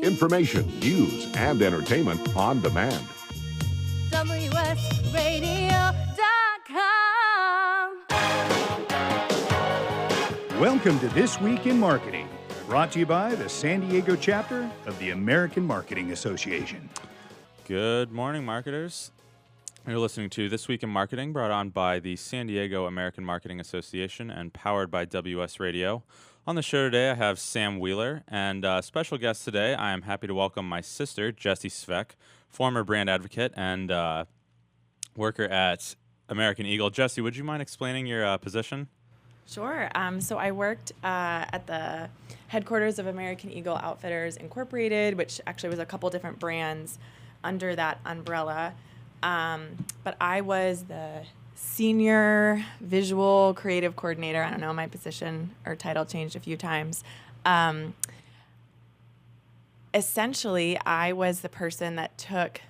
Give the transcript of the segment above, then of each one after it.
information, news, and entertainment on demand. WSRadio.com. Welcome to This Week in Marketing, brought to you by the San Diego chapter of the American Marketing Association. Good morning, marketers. You're listening to This Week in Marketing, brought on by the San Diego American Marketing Association and powered by WS Radio. On the show today, I have Sam Wheeler, and special guest today, I am happy to welcome my sister, Jessie Svec, former brand advocate and worker at American Eagle. Jessie, would you mind explaining your position? Sure. So I worked at the headquarters of American Eagle Outfitters Incorporated, which actually was a couple different brands under that umbrella. But I was the senior visual creative coordinator. I don't know, my position or title changed a few times. Essentially, I was the person that took,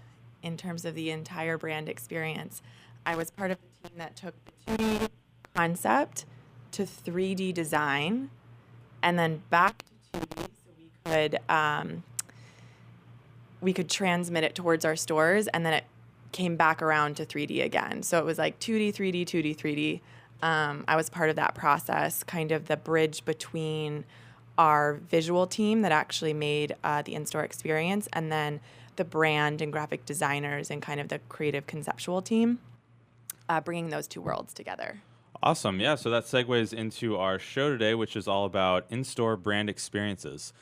in terms of the entire brand experience, I was part of the team that took the 2D concept to 3D design and then back to 2D so we could transmit it towards our stores, and then it came back around to 3D again. So it was like 2D, 3D, 2D, 3D. I was part of that process, kind of the bridge between our visual team that actually made the in-store experience and then the brand and graphic designers and kind of the creative conceptual team, bringing those two worlds together. Awesome. Yeah, so that segues into our show today, which is all about in-store brand experiences.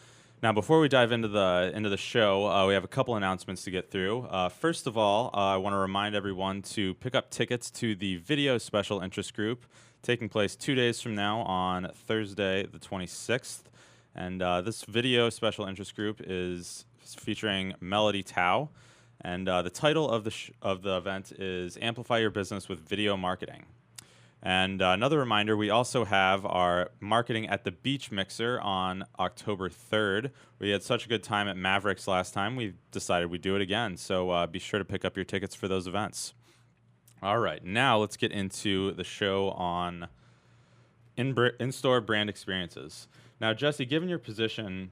Now, before we dive into the show, we have a couple announcements to get through. First of all, I want to remind everyone to pick up tickets to the video special interest group taking place 2 days from now on Thursday, the 26th. And this video special interest group is featuring Melody Tao. And the title of the event is Amplify Your Business with Video Marketing. And another reminder, we also have our Marketing at the Beach Mixer on October 3rd. We had such a good time at Mavericks last time, we decided we'd do it again. So be sure to pick up your tickets for those events. All right, now let's get into the show on in-store brand experiences. Now, Jessie, given your position,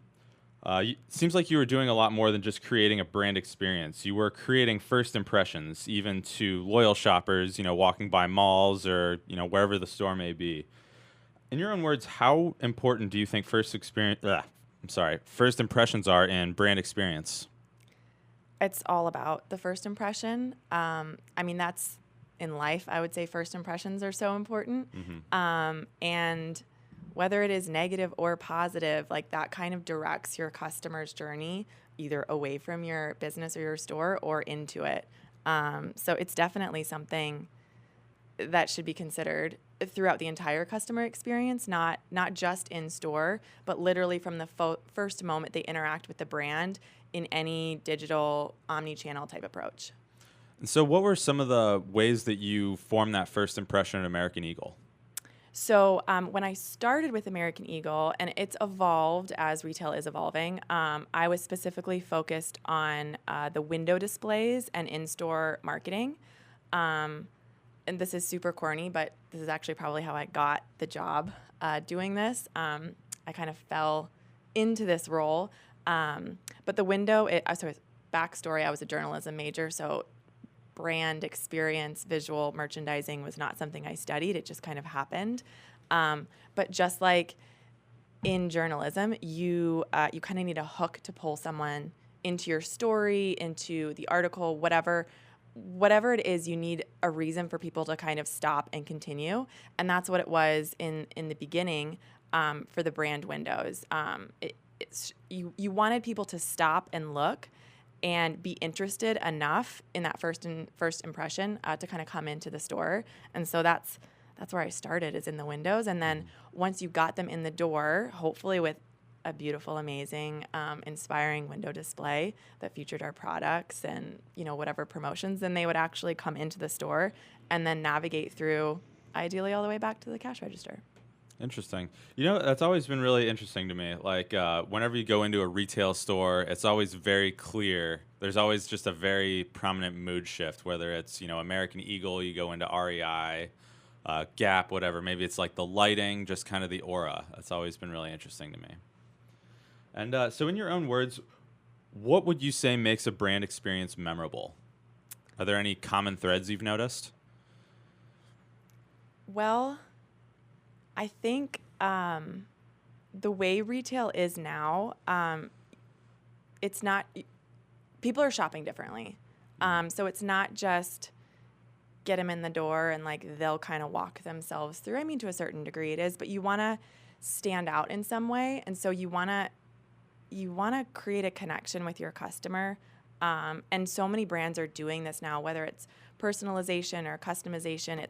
seems like you were doing a lot more than just creating a brand experience. You were creating first impressions, even to loyal shoppers, walking by malls or, wherever the store may be. In your own words, how important do you think first impressions are in brand experience? It's all about the first impression. That's in life. I would say first impressions are so important. Mm-hmm. And whether it is negative or positive, like that kind of directs your customer's journey either away from your business or your store or into it. So it's definitely something that should be considered throughout the entire customer experience, not just in store, but literally from the first moment they interact with the brand in any digital omni-channel type approach. And so what were some of the ways that you formed that first impression at American Eagle? So when I started with American Eagle, and it's evolved as retail is evolving, I was specifically focused on the window displays and in-store marketing. And this is super corny, but this is actually probably how I got the job doing this. I kind of fell into this role. But the window, backstory, I was a journalism major, so brand experience, visual merchandising was not something I studied. It just kind of happened. But just like in journalism, you kind of need a hook to pull someone into your story, into the article, whatever it is, you need a reason for people to kind of stop and continue. And that's what it was in the beginning for the brand windows. You wanted people to stop and look and be interested enough in that first impression to kind of come into the store. And so that's where I started, is in the windows. And then once you got them in the door, hopefully with a beautiful, amazing, inspiring window display that featured our products and, whatever promotions, then they would actually come into the store and then navigate through, ideally all the way back to the cash register. Interesting. That's always been really interesting to me. Like, whenever you go into a retail store, it's always very clear. There's always just a very prominent mood shift, whether it's, American Eagle, you go into REI, Gap, whatever. Maybe it's like the lighting, just kind of the aura. That's always been really interesting to me. And so in your own words, What would you say makes a brand experience memorable? Are there any common threads you've noticed? Well, I think the way retail is now, it's not, people are shopping differently. So it's not just get them in the door and like they'll kind of walk themselves through. I mean, to a certain degree it is, but you want to stand out in some way. And so you want to create a connection with your customer. And so many brands are doing this now, whether it's personalization or customization.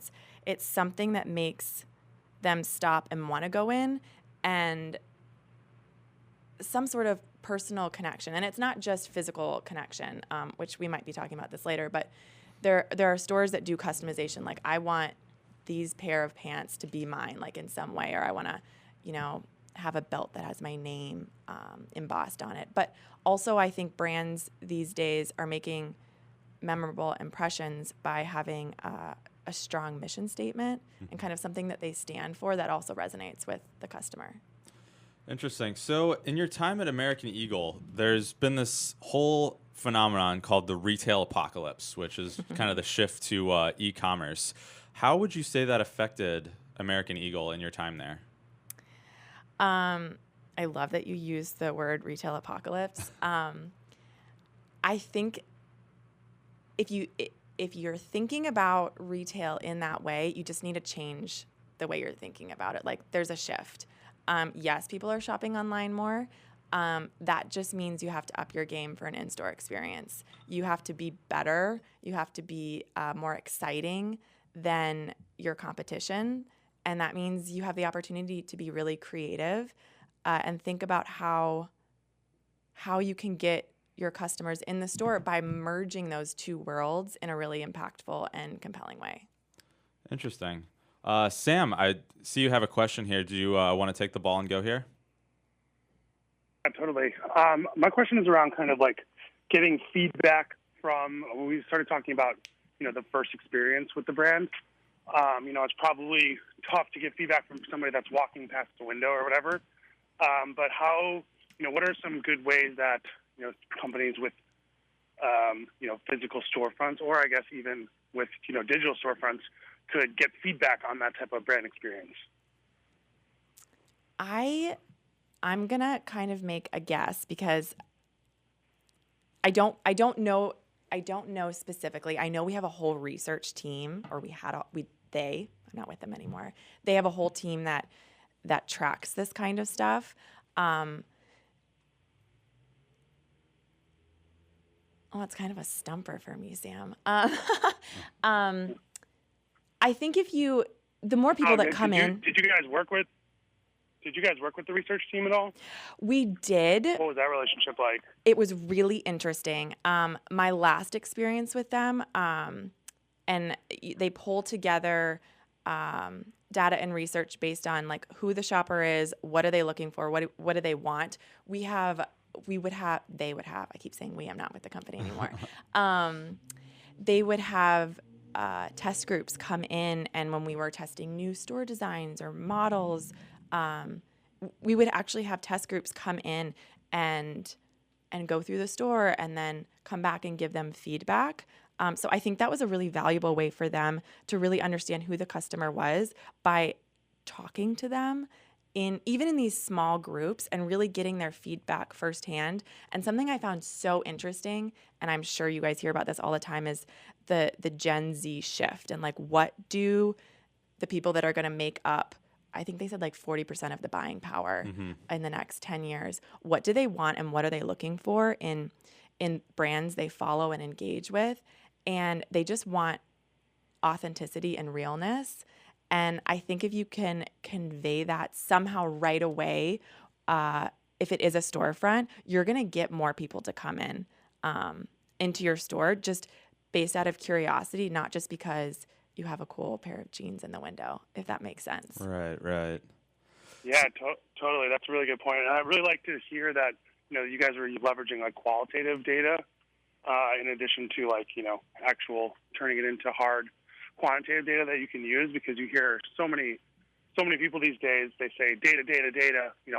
It's something that makes them stop and want to go in, and some sort of personal connection. And it's not just physical connection, which we might be talking about this later, but there are stores that do customization. Like, I want these pair of pants to be mine, like in some way, or I want to, have a belt that has my name embossed on it. But also, I think brands these days are making memorable impressions by having a strong mission statement and kind of something that they stand for that also resonates with the customer. Interesting. So in your time at American Eagle, there's been this whole phenomenon called the retail apocalypse, which is kind of the shift to e-commerce. How would you say that affected American Eagle in your time there? I love that you use the word retail apocalypse. I think if you're thinking about retail in that way, you just need to change the way you're thinking about it. Like, there's a shift. Yes, people are shopping online more. That just means you have to up your game for an in-store experience. You have to be better. You have to be more exciting than your competition. And that means you have the opportunity to be really creative and think about how you can get your customers in the store by merging those two worlds in a really impactful and compelling way. Interesting. Sam, I see you have a question here. Do you want to take the ball and go here? Yeah, totally. My question is around kind of like getting feedback from, when we started talking about, the first experience with the brand. It's probably tough to get feedback from somebody that's walking past the window or whatever. But how, what are some good ways that, companies with, physical storefronts, or I guess even with, digital storefronts, could get feedback on that type of brand experience? I'm gonna kind of make a guess because I don't know specifically. I know we have a whole research team, or I'm not with them anymore. They have a whole team that tracks this kind of stuff. It's kind of a stumper for me, Sam. I think the more people that come in. Did you guys work with the research team at all? We did. What was that relationship like? It was really interesting. My last experience with them, and they pull together data and research based on like who the shopper is, what are they looking for, what do they want. They would have, I keep saying we, I'm not with the company anymore. They would have test groups come in, and when we were testing new store designs or models, we would actually have test groups come in and go through the store and then come back and give them feedback. So I think that was a really valuable way for them to really understand who the customer was by talking to them even in these small groups and really getting their feedback firsthand. And something I found so interesting, and I'm sure you guys hear about this all the time, is the Gen Z shift. And like, what do the people that are going to make up, I think they said like 40% of the buying power in the next 10 years, what do they want and what are they looking for in brands they follow and engage with? And they just want authenticity and realness. And I think if you can convey that somehow right away, if it is a storefront, you're going to get more people to come in into your store just based out of curiosity, not just because you have a cool pair of jeans in the window, if that makes sense. Right. Yeah, totally. That's a really good point. And I really like to hear that, you guys are leveraging like qualitative data in addition to like, actual turning it into hard quantitative data that you can use, because you hear so many people these days, they say data,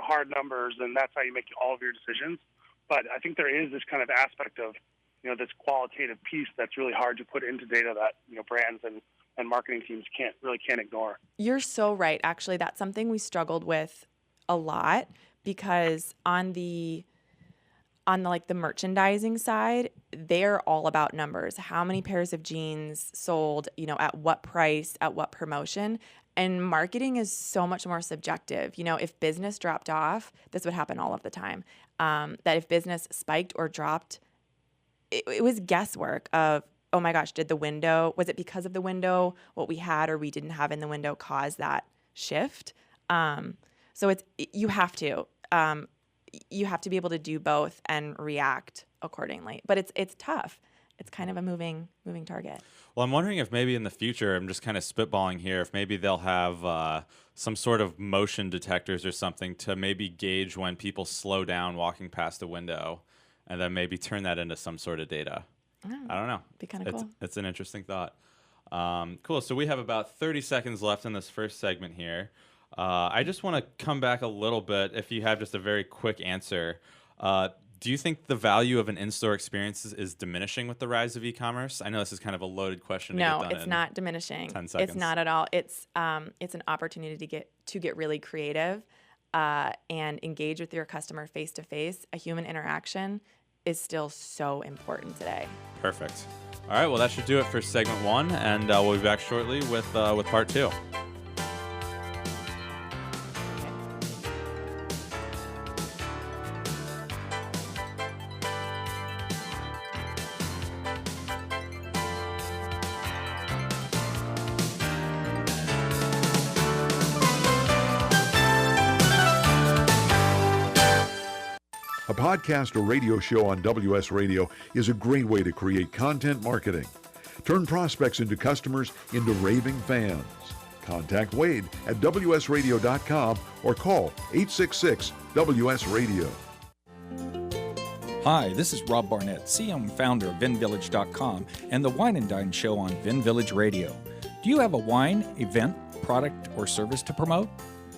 hard numbers, and that's how you make all of your decisions. But I think there is this kind of aspect of, this qualitative piece that's really hard to put into data that, brands and marketing teams can't ignore. You're so right. Actually, that's something we struggled with a lot, because on the merchandising side, they're all about numbers. How many pairs of jeans sold, at what price, at what promotion. And marketing is so much more subjective. If business dropped off, this would happen all of the time. That if business spiked or dropped, it was guesswork of, oh my gosh, was it because of the window, what we had or we didn't have in the window caused that shift? So you have to be able to do both and react accordingly. But it's tough. It's kind of a moving target. Well, I'm wondering if maybe in the future, I'm just kind of spitballing here, if maybe they'll have some sort of motion detectors or something to maybe gauge when people slow down walking past a window, and then maybe turn that into some sort of data. I don't know. Be kind of cool. It's an interesting thought. Cool. So we have about 30 seconds left in this first segment here. I just want to come back a little bit, if you have just a very quick answer. Do you think the value of an in-store experience is diminishing with the rise of e-commerce? I know this is kind of a loaded question. No, it's not diminishing. 10 seconds. It's not at all. It's an opportunity to get really creative and engage with your customer face to face. A human interaction is still so important today. Perfect. All right. Well, that should do it for segment 1, and we'll be back shortly with part 2. A podcast or radio show on WS Radio is a great way to create content marketing. Turn prospects into customers into raving fans. Contact Wade at WSRadio.com or call 866-WS-RADIO. Hi, this is Rob Barnett, CEO and founder of VinVillage.com and the Wine and Dine Show on Vin Village Radio. Do you have a wine, event, product, or service to promote?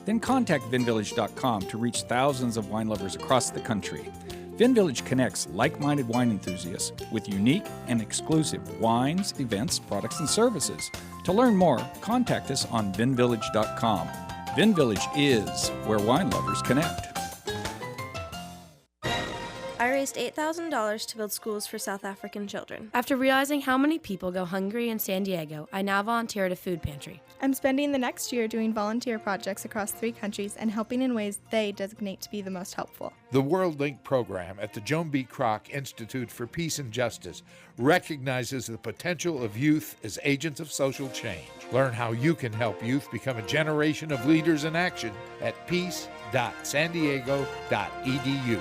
Then contact VinVillage.com to reach thousands of wine lovers across the country. VinVillage connects like-minded wine enthusiasts with unique and exclusive wines, events, products, and services. To learn more, contact us on VinVillage.com. VinVillage is where wine lovers connect. I raised $8,000 to build schools for South African children. After realizing how many people go hungry in San Diego, I now volunteer at a food pantry. I'm spending the next year doing volunteer projects across 3 countries and helping in ways they designate to be the most helpful. The World Link program at the Joan B. Kroc Institute for Peace and Justice recognizes the potential of youth as agents of social change. Learn how you can help youth become a generation of leaders in action at peace.sandiego.edu.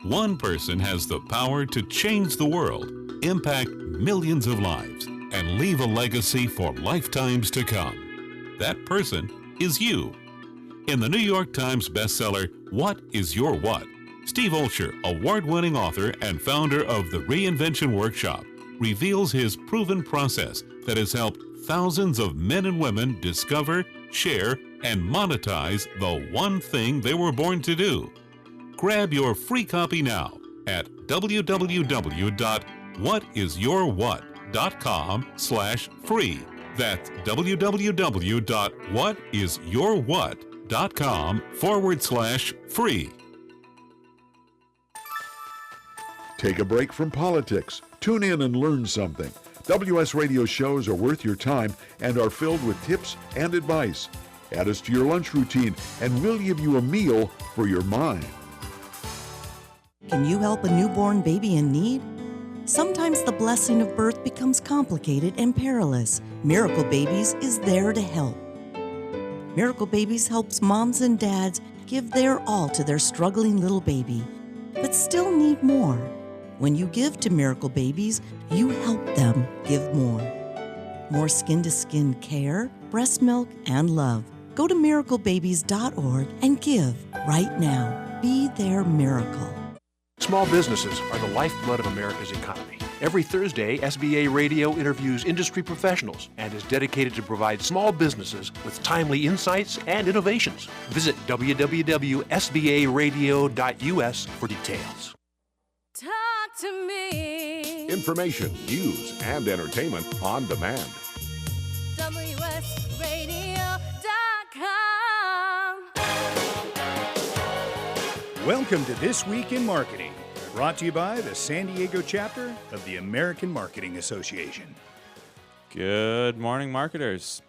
One person has the power to change the world, impact millions of lives, and leave a legacy for lifetimes to come. That person is you. In the New York Times bestseller, What is Your What?, Steve Olsher, award-winning author and founder of the Reinvention Workshop, reveals his proven process that has helped thousands of men and women discover, share, and monetize the one thing they were born to do. Grab your free copy now at www.whatisyourwhat.com/free. That's www.whatisyourwhat.com/free. Take a break from politics. Tune in and learn something. WS Radio shows are worth your time and are filled with tips and advice. Add us to your lunch routine and we'll give you a meal for your mind. Can you help a newborn baby in need? Sometimes the blessing of birth becomes complicated and perilous. Miracle Babies is there to help. Miracle Babies helps moms and dads give their all to their struggling little baby, but still need more. When you give to Miracle Babies, you help them give more. More skin-to-skin care, breast milk, and love. Go to miraclebabies.org and give right now. Be their miracle. Small businesses are the lifeblood of America's economy. Every Thursday, SBA Radio interviews industry professionals and is dedicated to provide small businesses with timely insights and innovations. Visit www.sbaradio.us for details. to me. Information, news, and entertainment on demand. WSRadio.com. Welcome to This Week in Marketing, brought to you by the San Diego chapter of the American Marketing Association. Good morning, marketers.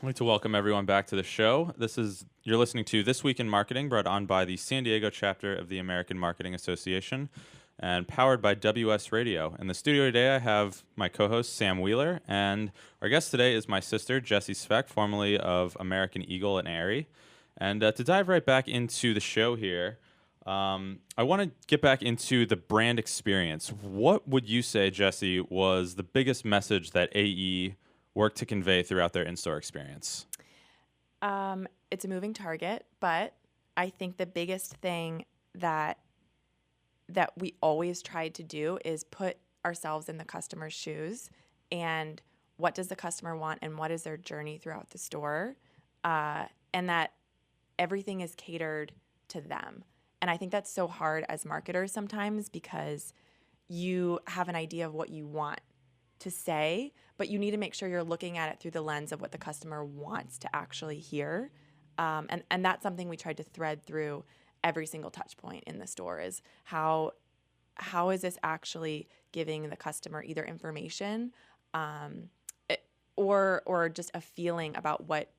I'd like to welcome everyone back to the show. You're listening to This Week in Marketing, brought on by the San Diego chapter of the American Marketing Association and powered by WS Radio. In the studio today, I have my co-host, Sam Wheeler, and our guest today is my sister, Jessie Svec, formerly of American Eagle and Aerie. And to dive right back into the show here, I want to get back into the brand experience. What would you say, Jessie, was the biggest message that AE worked to convey throughout their in-store experience? It's a moving target, but I think the biggest thing that we always tried to do is put ourselves in the customer's shoes and what does the customer want and what is their journey throughout the store, and that everything is catered to them. And I think that's so hard as marketers sometimes because you have an idea of what you want to say, but you need to make sure you're looking at it through the lens of what the customer wants to actually hear. And that's something we tried to thread through every single touch point in the store is how is this actually giving the customer either information or just a feeling about what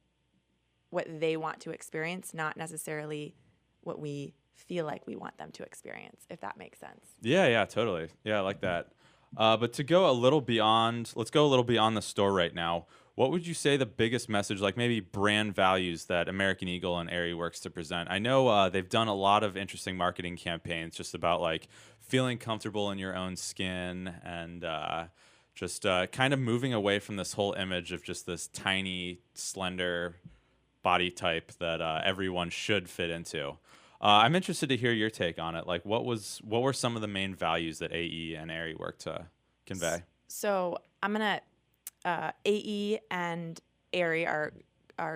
they want to experience, not necessarily what we feel like we want them to experience, if that makes sense. Yeah, totally. Yeah, I like that. But to go a little beyond, let's go a little beyond the store right now. What would you say the biggest message, like maybe brand values that American Eagle and Aerie works to present? I know they've done a lot of interesting marketing campaigns just about like feeling comfortable in your own skin and just kind of moving away from this whole image of just this tiny, slender body type that everyone should fit into. I'm interested to hear your take on it. Like, what were some of the main values that AE and Aerie worked to convey? So I'm gonna AE and Aerie are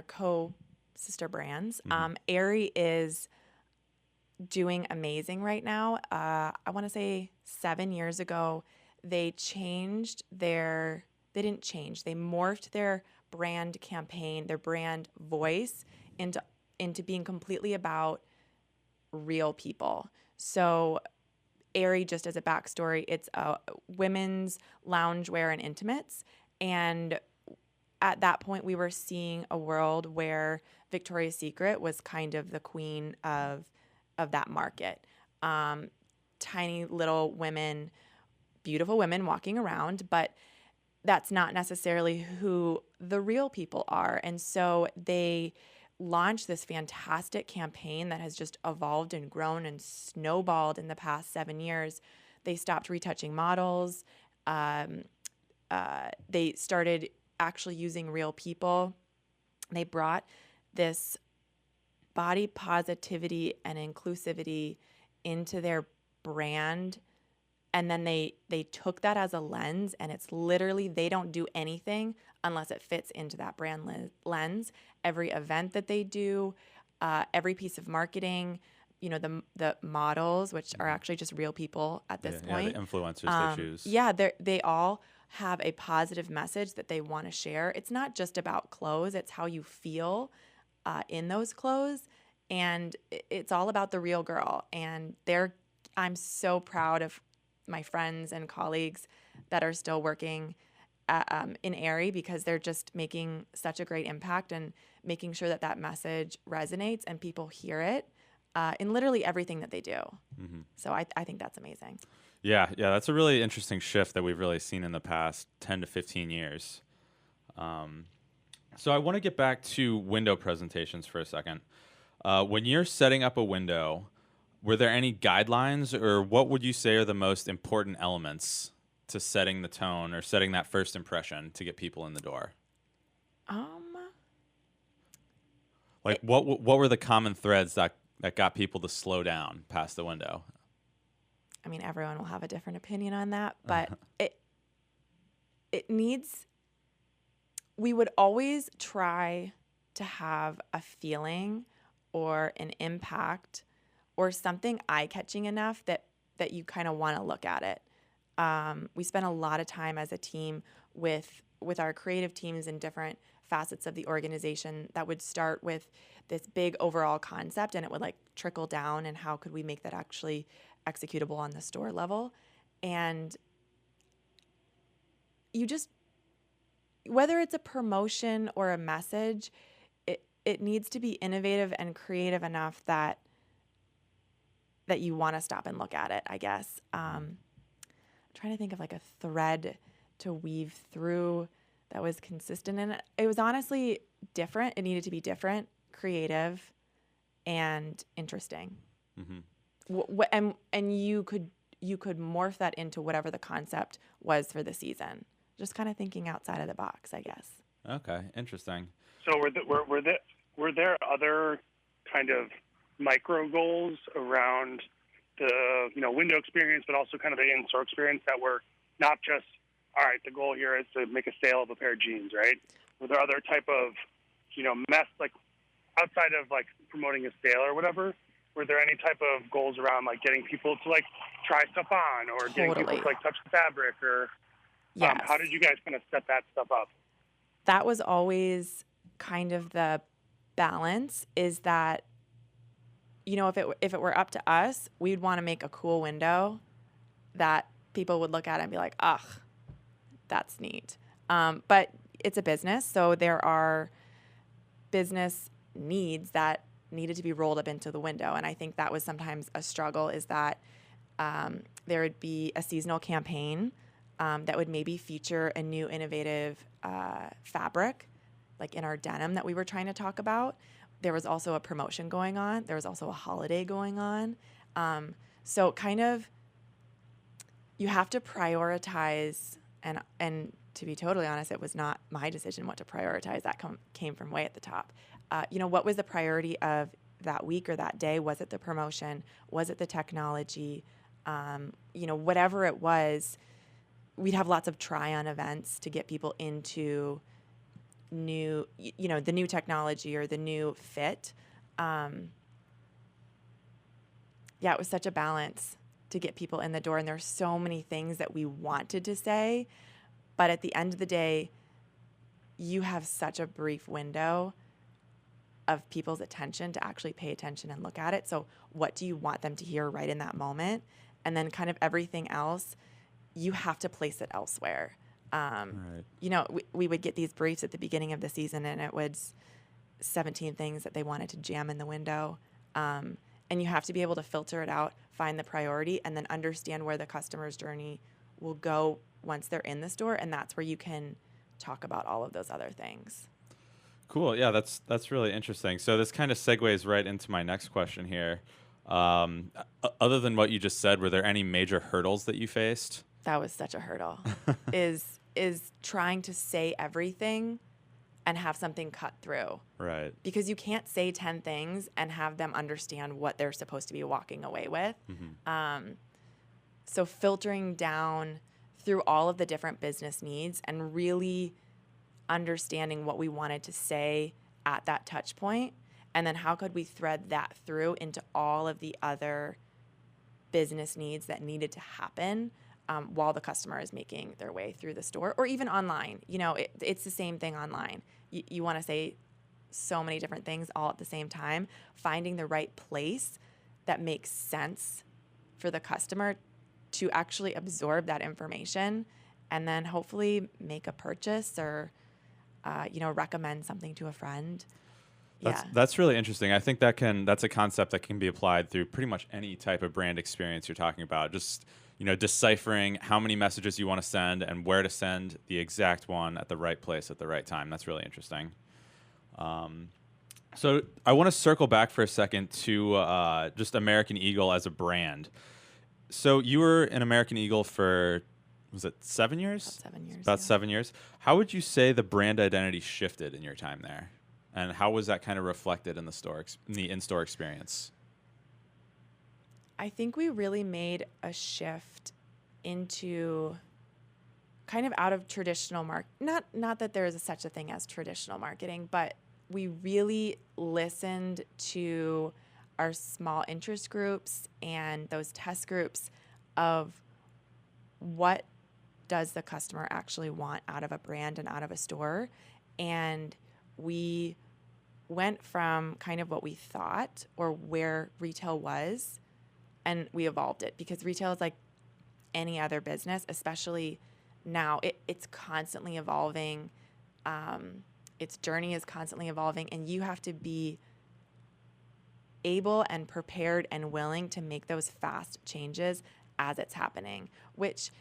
co-sister brands. Mm-hmm. Aerie is doing amazing right now. I want to say 7 years ago, they morphed their brand campaign, their brand voice into being completely about real people. So Aerie, just as a backstory, it's women's loungewear and intimates. And at that point, we were seeing a world where Victoria's Secret was kind of the queen of that market. Tiny little women, beautiful women walking around, but that's not necessarily who the real people are. And so they launched this fantastic campaign that has just evolved and grown and snowballed in the past 7 years. They stopped retouching models. They started actually using real people. They brought this body positivity and inclusivity into their brand. And then they took that as a lens, and it's literally they don't do anything unless it fits into that brand lens. Every event that they do, every piece of marketing, the models, which are actually just real people at this point. Yeah, the influencers they choose. Yeah, they all have a positive message that they want to share. It's not just about clothes. It's how you feel in those clothes. And it's all about the real girl. And I'm so proud of my friends and colleagues that are still working in Aerie because they're just making such a great impact and making sure that message resonates and people hear it in literally everything that they do. Mm-hmm. So I think that's amazing. Yeah, that's a really interesting shift that we've really seen in the past 10 to 15 years. So I want to get back to window presentations for a second. When you're setting up a window, were there any guidelines, or what would you say are the most important elements to setting the tone or setting that first impression to get people in the door? What were the common threads that got people to slow down past the window? I mean, everyone will have a different opinion on that, but we would always try to have a feeling or an impact or something eye-catching enough that that you kind of want to look at it. We spent a lot of time as a team with our creative teams in different facets of the organization that would start with this big overall concept, and it would like trickle down, and how could we make that actually executable on the store level. And you just, whether it's a promotion or a message, it needs to be innovative and creative enough that you want to stop and look at it, I guess. I'm trying to think of like a thread to weave through that was consistent. And it was honestly different. It needed to be different, creative, and interesting. Mm-hmm. And you could morph that into whatever the concept was for the season. Just kind of thinking outside of the box, I guess. Okay, interesting. So were there other kind of micro goals around the window experience, but also kind of the in-store experience that were not just, all right, the goal here is to make a sale of a pair of jeans, right? Were there other type of like outside of like promoting a sale or whatever? Were there any type of goals around like getting people to like try stuff on, or getting people to like touch the fabric, or yes. How did you guys kind of set that stuff up? That was always kind of the balance, is that, if it were up to us, we'd want to make a cool window that people would look at and be like, ugh, that's neat. But it's a business, so there are business needs that needed to be rolled up into the window. And I think that was sometimes a struggle, is that there would be a seasonal campaign that would maybe feature a new innovative fabric, like in our denim that we were trying to talk about. There was also a promotion going on. There was also a holiday going on. So kind of, you have to prioritize, and to be totally honest, it was not my decision what to prioritize. That came from way at the top. What was the priority of that week or that day? Was it the promotion? Was it the technology? Whatever it was, we'd have lots of try-on events to get people into the new technology or the new fit. It was such a balance to get people in the door. And there's so many things that we wanted to say, but at the end of the day, you have such a brief window of people's attention to actually pay attention and look at it. So what do you want them to hear right in that moment? And then kind of everything else, you have to place it elsewhere. Right. We would get these briefs at the beginning of the season, and it was 17 things that they wanted to jam in the window. And you have to be able to filter it out, find the priority, and then understand where the customer's journey will go once they're in the store. And that's where you can talk about all of those other things. Cool. Yeah, that's really interesting. So this kind of segues right into my next question here. Other than what you just said, were there any major hurdles that you faced? That was such a hurdle, is trying to say everything and have something cut through. Right. Because you can't say 10 things and have them understand what they're supposed to be walking away with. Mm-hmm. So filtering down through all of the different business needs and really understanding what we wanted to say at that touch point, and then how could we thread that through into all of the other business needs that needed to happen while the customer is making their way through the store, or even online. It's the same thing online. You want to say so many different things all at the same time. Finding the right place that makes sense for the customer to actually absorb that information, and then hopefully make a purchase or recommend something to a friend. That's really interesting. I think that's a concept that can be applied through pretty much any type of brand experience you're talking about. Just deciphering how many messages you want to send and where to send the exact one at the right place at the right time. That's really interesting. So I want to circle back for a second to just American Eagle as a brand. So you were an American Eagle for, was it 7 years? About 7 years. About 7 years. How would you say the brand identity shifted in your time there? And how was that kind of reflected in the in-store experience? I think we really made a shift into kind of out of traditional not that there is such a thing as traditional marketing, but we really listened to our small interest groups and those test groups of what does the customer actually want out of a brand and out of a store. And we went from kind of what we thought or where retail was, and we evolved it, because retail is like any other business, especially now. It's constantly evolving. Its journey is constantly evolving, and you have to be able and prepared and willing to make those fast changes as it's happening, which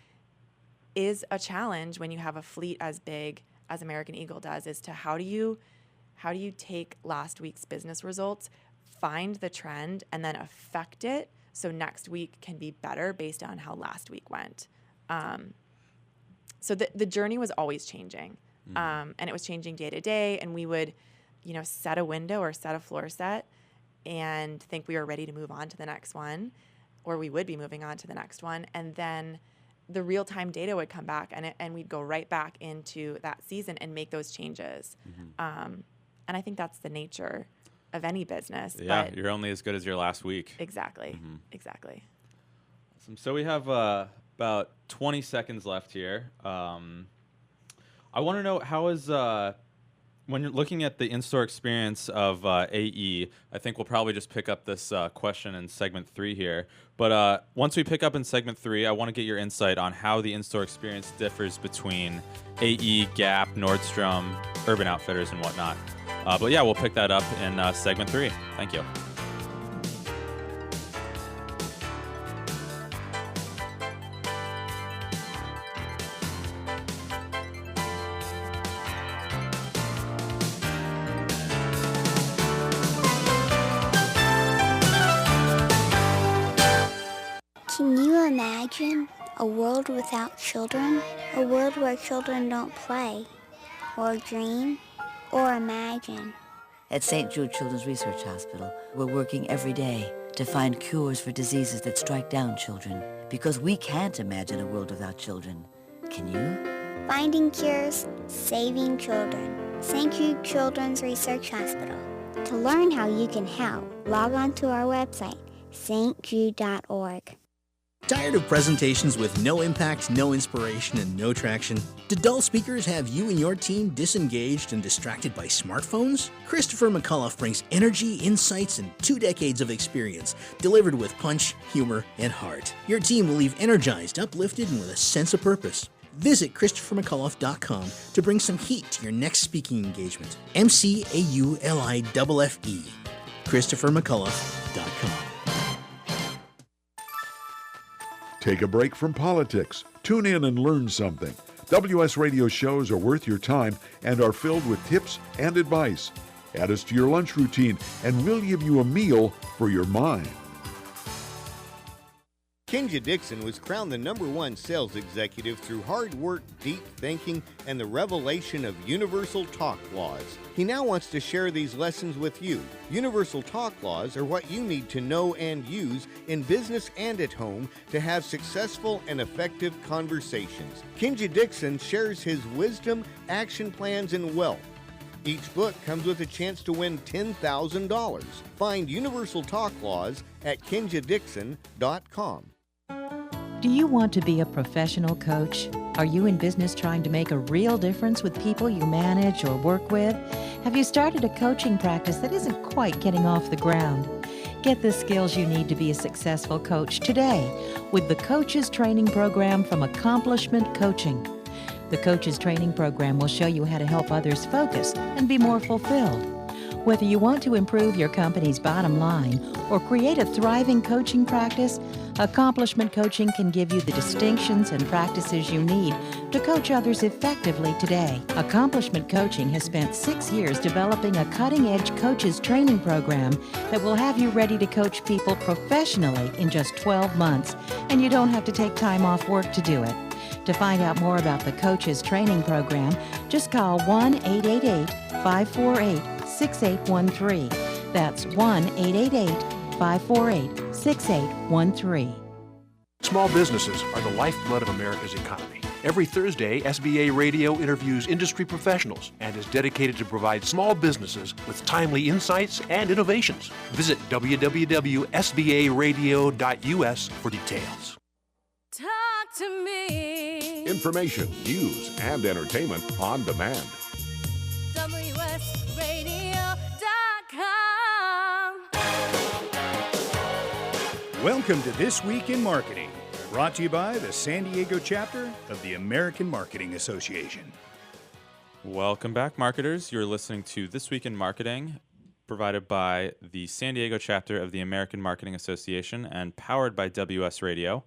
is a challenge when you have a fleet as big as American Eagle does, is to how do you take last week's business results, find the trend, and then affect it so next week can be better based on how last week went. So the journey was always changing, and it was changing day to day, and we would, set a window or set a floor set and think we were ready to move on to the next one, or we would be moving on to the next one, and then the real-time data would come back, and we'd go right back into that season and make those changes. And I think that's the nature of any business. Yeah, but you're only as good as your last week. Exactly. Exactly. Awesome. So we have about 20 seconds left here. I want to know, how is when you're looking at the in-store experience of AE, I think we'll probably just pick up this question in segment 3 here. But once we pick up in segment 3, I want to get your insight on how the in-store experience differs between AE, Gap, Nordstrom, Urban Outfitters, and whatnot. But yeah, we'll pick that up in segment 3. Thank you. Can you imagine a world without children? A world where children don't play, or dream, or imagine. At St. Jude Children's Research Hospital, we're working every day to find cures for diseases that strike down children, because we can't imagine a world without children. Can you? Finding cures, saving children. St. Jude Children's Research Hospital. To learn how you can help, log on to our website, stjude.org. Tired of presentations with no impact, no inspiration, and no traction? Do dull speakers have you and your team disengaged and distracted by smartphones? Christopher McCullough brings energy, insights, and 2 decades of experience, delivered with punch, humor, and heart. Your team will leave energized, uplifted, and with a sense of purpose. Visit ChristopherMcCullough.com to bring some heat to your next speaking engagement. McCulloughe, ChristopherMcCullough.com. Take a break from politics. Tune in and learn something. WS Radio shows are worth your time and are filled with tips and advice. Add us to your lunch routine, and we'll give you a meal for your mind. Kinja Dixon was crowned the #1 sales executive through hard work, deep thinking, and the revelation of universal talk laws. He now wants to share these lessons with you. Universal talk laws are what you need to know and use in business and at home to have successful and effective conversations. Kinja Dixon shares his wisdom, action plans, and wealth. Each book comes with a chance to win $10,000. Find Universal Talk Laws at KinjaDixon.com. Do you want to be a professional coach? Are you in business trying to make a real difference with people you manage or work with? Have you started a coaching practice that isn't quite getting off the ground? Get the skills you need to be a successful coach today with the Coaches Training Program from Accomplishment Coaching. The Coaches Training Program will show you how to help others focus and be more fulfilled. Whether you want to improve your company's bottom line or create a thriving coaching practice, Accomplishment Coaching can give you the distinctions and practices you need to coach others effectively today. Accomplishment Coaching has spent 6 years developing a cutting-edge coaches training program that will have you ready to coach people professionally in just 12 months, and you don't have to take time off work to do it. To find out more about the Coaches Training Program, just call 1-888-548-6813. That's 1-888-548-6813. Small businesses are the lifeblood of America's economy. Every Thursday, SBA Radio interviews industry professionals and is dedicated to provide small businesses with timely insights and innovations. Visit www.sbaradio.us for details. to me. Information, news, and entertainment on demand. WSRadio.com. Welcome to This Week in Marketing, brought to you by the San Diego chapter of the American Marketing Association. Welcome back, marketers. You're listening to This Week in Marketing, provided by the San Diego chapter of the American Marketing Association and powered by WS Radio.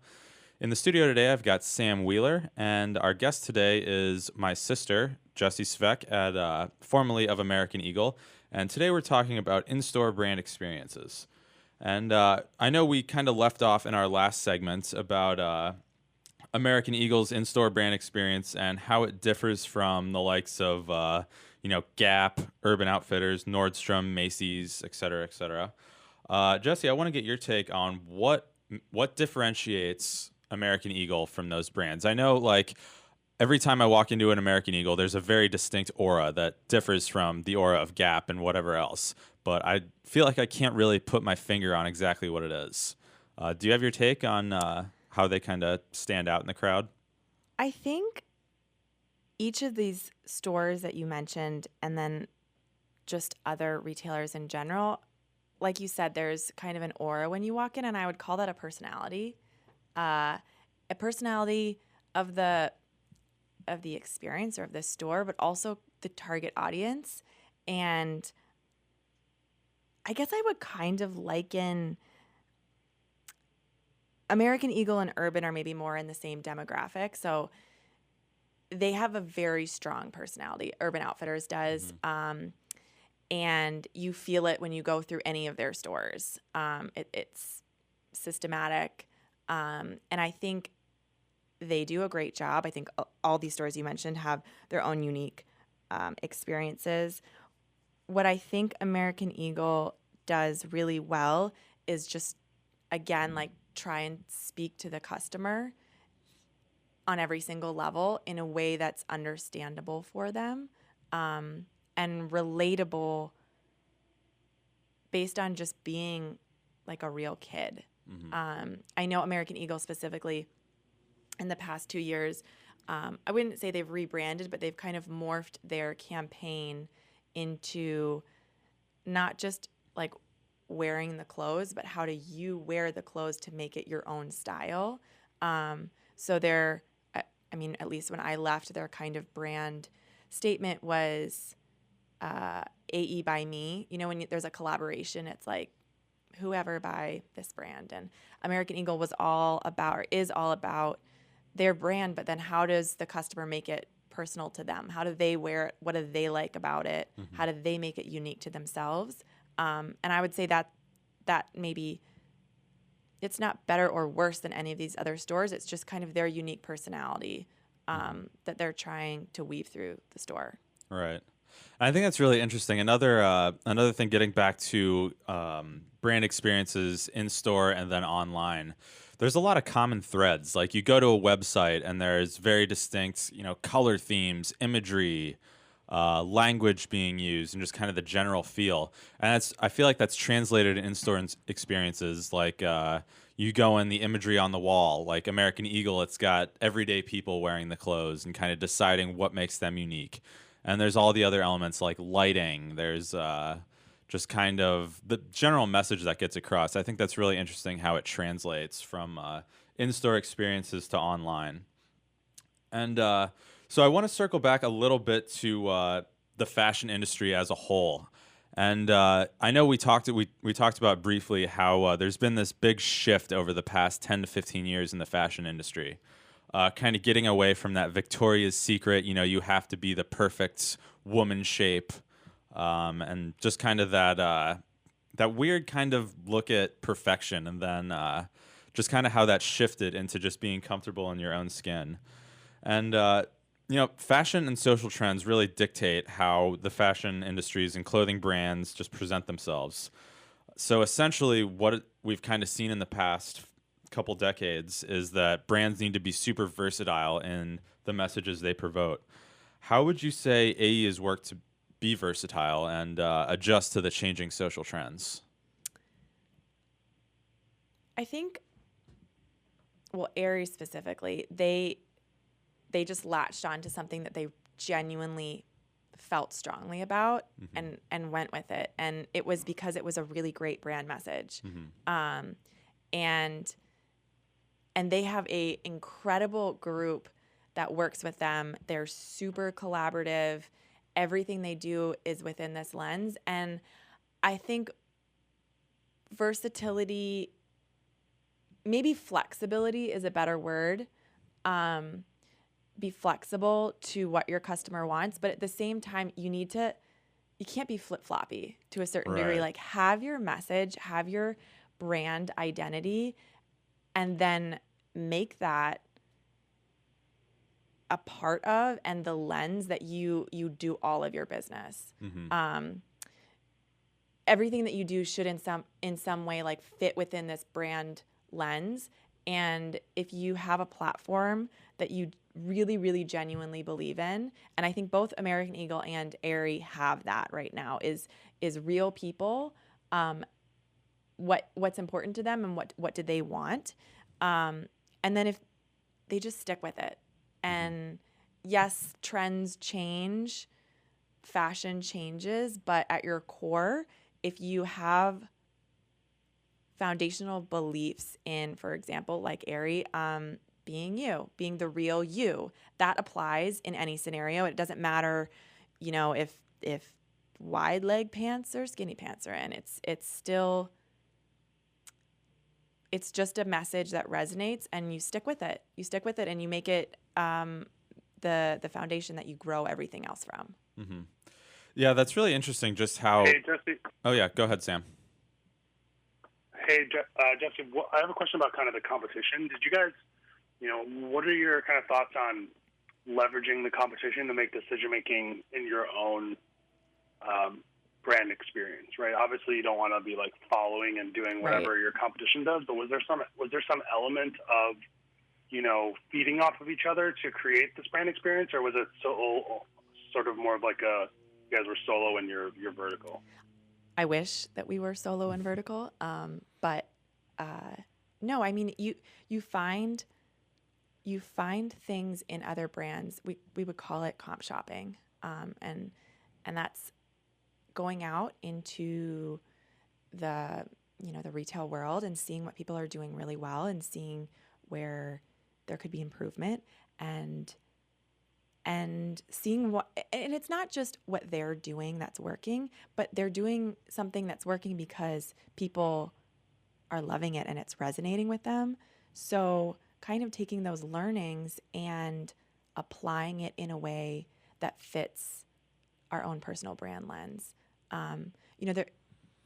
In the studio today, I've got Sam Wheeler, and our guest today is my sister, Jessie Svec, formerly of American Eagle. And today we're talking about in-store brand experiences. And I know we kind of left off in our last segment about American Eagle's in-store brand experience and how it differs from the likes of Gap, Urban Outfitters, Nordstrom, Macy's, et cetera, et cetera. Jessie, I want to get your take on what differentiates American Eagle from those brands. I know, like, every time I walk into an American Eagle, there's a very distinct aura that differs from the aura of Gap and whatever else. But I feel like I can't really put my finger on exactly what it is. Do you have your take on how they kind of stand out in the crowd? I think each of these stores that you mentioned, and then just other retailers in general, like you said, there's kind of an aura when you walk in, and I would call that a personality. A personality of the experience or of the store, but also the target audience. And I guess I would kind of liken American Eagle and Urban are maybe more in the same demographic. So they have a very strong personality. Urban Outfitters does. And you feel it when you go through any of their stores. It's systematic. And I think they do a great job. I think all these stores you mentioned have their own unique experiences. What I think American Eagle does really well is just, again, like, try and speak to the customer on every single level in a way that's understandable for them and relatable based on just being like a real kid. I know American Eagle specifically in the past 2 years, I wouldn't say they've rebranded, but they've kind of morphed their campaign into not just like wearing the clothes, but how do you wear the clothes to make it your own style. So they're, I mean, at least when I left, their kind of brand statement was AE by me. You know, when there's a collaboration, it's like whoever by this brand. And American Eagle was all about, or is all about, their brand, but then how does the customer make it personal to them? How do they wear it? What do they like about it? How do they make it unique to themselves? And I would say that maybe it's not better or worse than any of these other stores. It's just kind of their unique personality that they're trying to weave through the store. Right. I think that's really interesting. Another thing, getting back to brand experiences in store and then online, there's a lot of common threads. Like, you go to a website and there's very distinct, color themes, imagery, language being used, and just kind of the general feel. And I feel like that's translated in in-store experiences. Like, you go in the imagery on the wall, like American Eagle, it's got everyday people wearing the clothes and kind of deciding what makes them unique. And there's all the other elements like lighting. There's just kind of the general message that gets across. I think that's really interesting how it translates from in-store experiences to online. And so I want to circle back a little bit to the fashion industry as a whole. And I know we talked about briefly how there's been this big shift over the past 10 to 15 years in the fashion industry. Kind of getting away from that Victoria's Secret, you have to be the perfect woman shape, and just kind of that weird kind of look at perfection, and then just kind of how that shifted into just being comfortable in your own skin. And fashion and social trends really dictate how the fashion industries and clothing brands just present themselves. So essentially what we've kind of seen in the past couple decades is that brands need to be super versatile in the messages they promote. How would you say AE has worked to be versatile and adjust to the changing social trends? I think Aerie specifically, they just latched on to something that they genuinely felt strongly about and went with it. And it was because it was a really great brand message. And they have a incredible group that works with them. They're super collaborative. Everything they do is within this lens. And I think versatility, maybe flexibility is a better word. Be flexible to what your customer wants, but at the same time, you can't be flip-floppy to a certain degree. Like, have your message, have your brand identity, and then make that a part of and the lens that you do all of your business. Everything that you do should in some way like fit within this brand lens. And if you have a platform that you really, really genuinely believe in, and I think both American Eagle and Aerie have that right now, is real people, what's important to them and what do they want, and then if they just stick with it. And yes, trends change, fashion changes, but at your core, if you have foundational beliefs in, for example, like Aerie, being you, being the real you, that applies in any scenario. It doesn't matter, if wide leg pants or skinny pants are in. It's just a message that resonates, and you stick with it. You stick with it, and you make it the foundation that you grow everything else from. Yeah, that's really interesting. Just how. Hey, Jesse. Oh yeah, go ahead, Sam. Hey, Jesse, I have a question about kind of the competition. Did you guys, what are your kind of thoughts on leveraging the competition to make decision-making in your own brand experience, right? Obviously, you don't want to be like following and doing whatever your competition does, but was there some element of, feeding off of each other to create this brand experience, or was it sort of more of like you guys were solo in your vertical? I wish that we were solo and vertical, but no. I mean, you find things in other brands. We would call it comp shopping, and that's going out into the retail world and seeing what people are doing really well and seeing where there could be improvement and seeing and it's not just what they're doing that's working, but they're doing something that's working because people are loving it and it's resonating with them. So kind of taking those learnings and applying it in a way that fits our own personal brand lens. There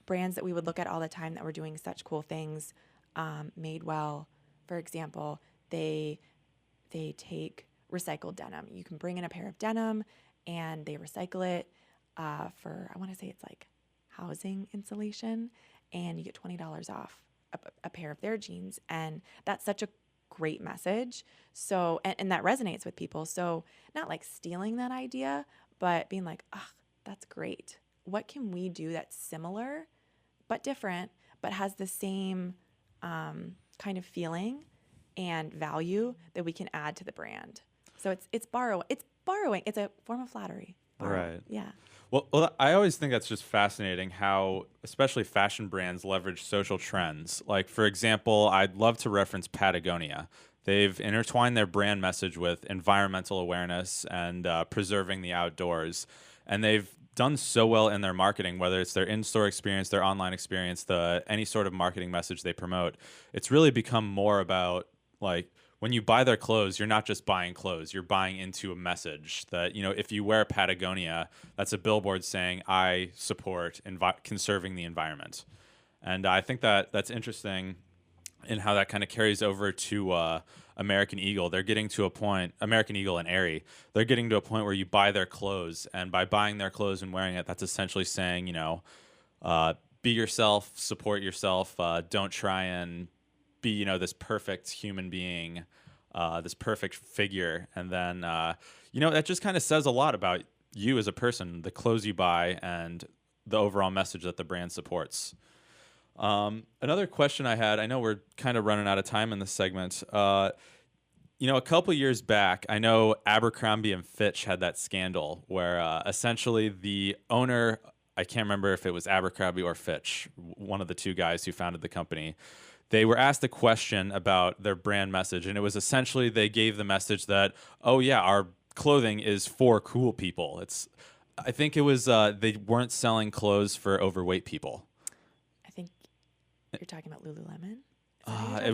brands that we would look at all the time that were doing such cool things, Madewell, for example, they take recycled denim. You can bring in a pair of denim and they recycle it for, I want to say it's like housing insulation, and you get $20 off a pair of their jeans. And that's such a great message. So, and that resonates with people. So not like stealing that idea, but being like, that's great. What can we do that's similar but different, but has the same kind of feeling and value that we can add to the brand? So it's borrowing. It's a form of flattery. Right. Yeah. Well, I always think that's just fascinating how, especially fashion brands, leverage social trends. Like, for example, I'd love to reference Patagonia. They've intertwined their brand message with environmental awareness and preserving the outdoors. And they've done so well in their marketing, whether it's their in-store experience, their online experience, any sort of marketing message they promote. It's really become more about, like, when you buy their clothes, you're not just buying clothes, you're buying into a message that, if you wear Patagonia, that's a billboard saying, I support conserving the environment. And I think that's interesting in how that kind of carries over to American Eagle. They're getting to a point, American Eagle and Aerie, they're getting to a point where you buy their clothes, and by buying their clothes and wearing it, that's essentially saying, be yourself, support yourself, don't try and be, this perfect human being, this perfect figure. And then, that just kind of says a lot about you as a person, the clothes you buy, and the overall message that the brand supports. Another question I had, I know we're kind of running out of time in this segment. A couple years back, I know Abercrombie and Fitch had that scandal where essentially the owner, I can't remember if it was Abercrombie or Fitch, one of the two guys who founded the company, they were asked a question about their brand message, and it was essentially they gave the message that, oh yeah, our clothing is for cool people. I think it was they weren't selling clothes for overweight people. I think you're talking about Lululemon.